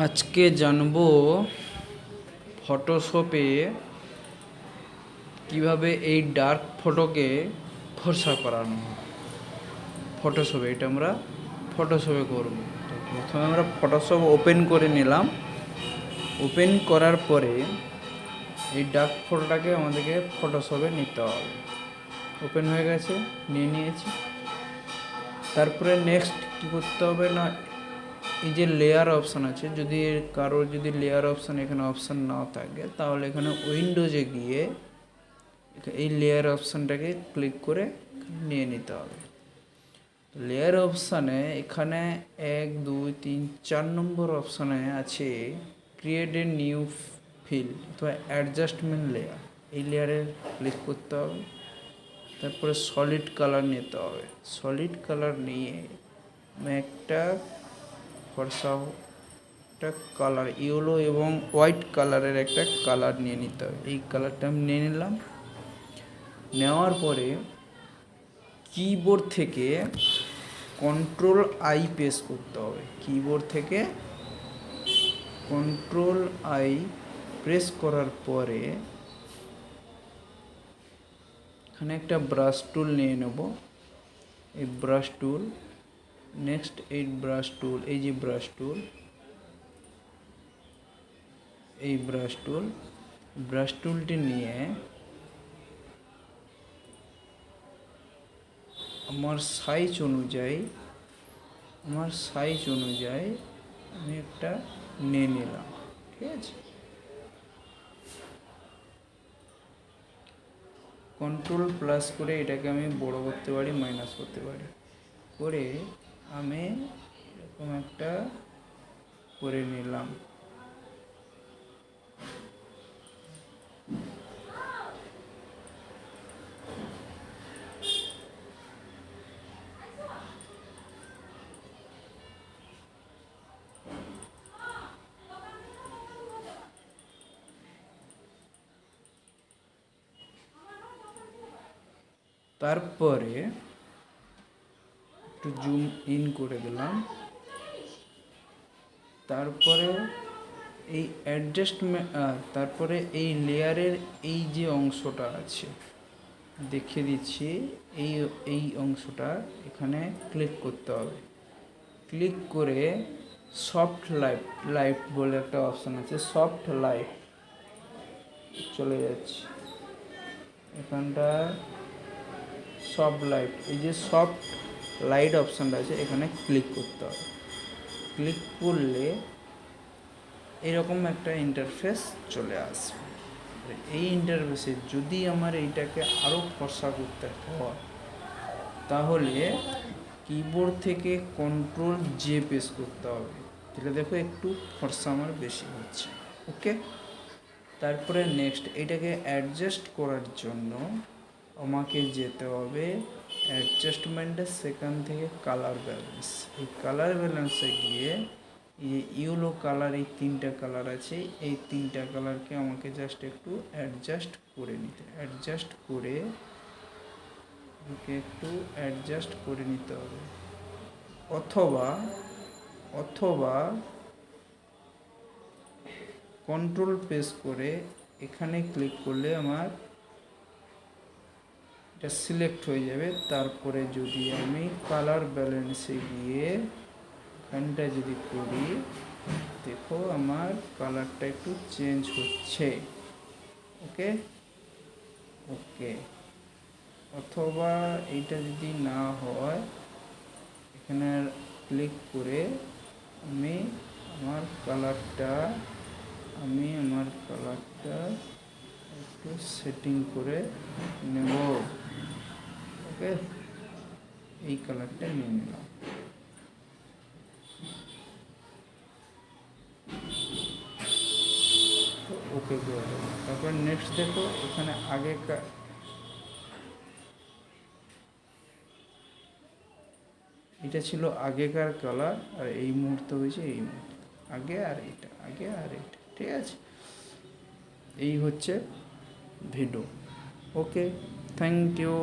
আজকে জানবো ফটোশপে কিভাবে এই ডার্ক ফটোকে ফর্সা করানো হয়। ফটোশপে এটা আমরা ফটোশপে করব। তো প্রথমে আমরা ফটোশপ ওপেন করে নিলাম। ওপেন করার পরে এই ডার্ক ফটোটাকে আমাদেরকে ফটোশপে নিতে হবে। ওপেন হয়ে গেছে, নিয়ে নিয়েছি। তারপরে নেক্সট কী করতে হবে না, এই যে লেয়ার অপশান আছে, যদি কারোর যদি লেয়ার অপশান এখানে অপশান না থাকে তাহলে এখানে উইন্ডোজে গিয়ে এই লেয়ার অপশানটাকে ক্লিক করে নিয়ে নিতে হবে। লেয়ার অপশানে এখানে 1 2 3 4 নম্বর অপশানে আছে ক্রিয়েট এ নিউ ফিল অথবা অ্যাডজাস্টমেন্ট লেয়ার। এই লেয়ারে ক্লিক করতে হবে। তারপরে সলিড কালার নিতে হবে। সলিড কালার নিয়ে একটা ফর্সা একটা কালার ইয়েলো এবং হোয়াইট কালারের একটা কালার নিয়ে নিতে হবে। এই কালারটা আমি নিয়ে নিলাম। নেওয়ার পরে কিবোর্ড থেকে কন্ট্রোল আই প্রেস করতে হবে। কিবোর্ড থেকে কন্ট্রোল আই প্রেস করার পরে এখানে একটা ব্রাশ টুল নিয়ে নেব। এই ব্রাশ টুল, নেক্সট এই ব্রাশ টুল, এই যে ব্রাশ টুল, এই ব্রাশ টুলটি নিয়ে আমার সাইজ অনুযায়ী আমি একটা নিয়ে নিলাম। ঠিক আছে, কন্ট্রোল প্লাস করে এটাকে আমি বড় করতে পারি, মাইনাস করতে পারি। করে আমি এরকম একটা করে নিলাম। তারপরে একটু জুম ইন করে দিলাম। তারপরে এই অ্যাডজাস্টমেন্ট, তারপরে এই লেয়ারের এই যে অংশটা আছে দেখিয়ে দিচ্ছি, এই অংশটা এখানে ক্লিক করতে হবে। ক্লিক করে সফট লাইট বলে একটা অপশান আছে, সফট লাইট চলে যাচ্ছে এখানটা। সফট লাইট, এই যে সফট লাইট অপশানটা আছে এখানে ক্লিক করতে হবে। ক্লিক করলে এরকম একটা ইন্টারফেস চলে আসবে। এই ইন্টারফেসে যদি আমার এইটাকে আরও ফর্সা করতে হয় তাহলে কিবোর্ড থেকে কন্ট্রোল জে প্রেস করতে হবে। তাহলে দেখো একটু ফর্সা আমার বেশি হচ্ছে। ওকে, তারপরে নেক্সট এটাকে অ্যাডজাস্ট করার জন্য আমাকে যেতে হবে অ্যাডজাস্টমেন্টের সেখান থেকে কালার ব্যালেন্স। এই কালার ব্যালেন্সে গিয়ে এই ইয়েলো কালার, এই 3টা কালার আছে, এই 3টা কালারকে আমাকে জাস্ট একটু অ্যাডজাস্ট করে নিতে হবে। অথবা কন্ট্রোল প্রেস করে এখানে ক্লিক করলে আমার এটা সিলেক্ট হয়ে যাবে। তারপরে যদি আমি কালার ব্যালেন্সে গিয়ে এখানটা যদি করি, দেখো আমার কালারটা একটু চেঞ্জ হচ্ছে। ওকে, অথবা এইটা যদি না হয় এখানে ক্লিক করে আমি আমার কালারটা একটু সেটিং করে নেব। ওকে, এই কালারটা নিয়ে নিলাম। ওকে করে দেবো। তারপর নেক্সট দেখো এখানে আগেকার এটা ছিল আগেকার কালার, আর এই মুহূর্তে হয়েছে এই মুহূর্তে, আগে আর এটা। ঠিক আছে, এই হচ্ছে ভিডিও। Okay, thank you.